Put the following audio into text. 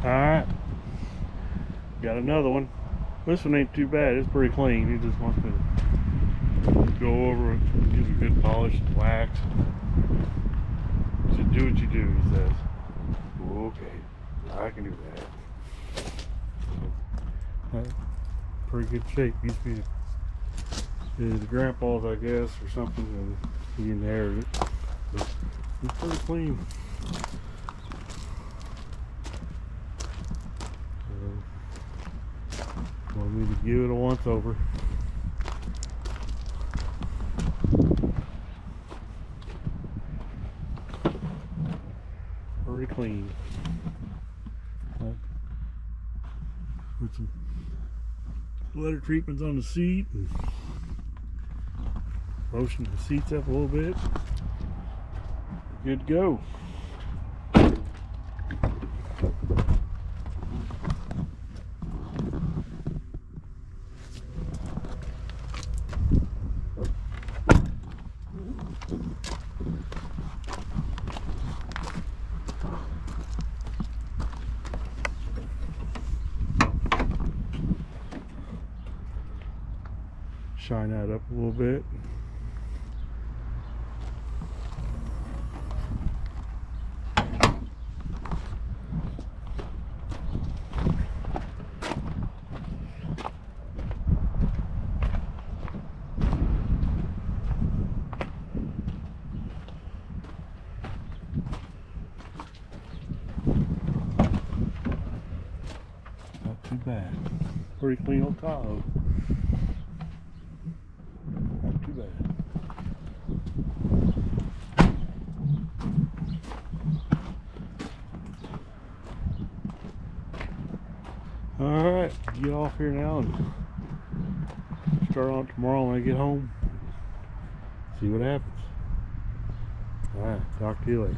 Alright, got another one. This one ain't too bad, it's pretty clean. He just wants me to go over it, give it a good polish and wax. So do what you do, he says. Okay, I can do that. Pretty good shape. Used to be his grandpa's, I guess, or something, and he inherited it. But it's pretty clean. Want me to give it a once over. Pretty clean. Put some leather treatments on the seat and motion the seats up a little bit. Good to go. Shine that up a little bit. Not too bad. Pretty clean old Tahoe. Not too bad. Alright, get off here now and start on tomorrow when I get home. See what happens. Alright, talk to you later.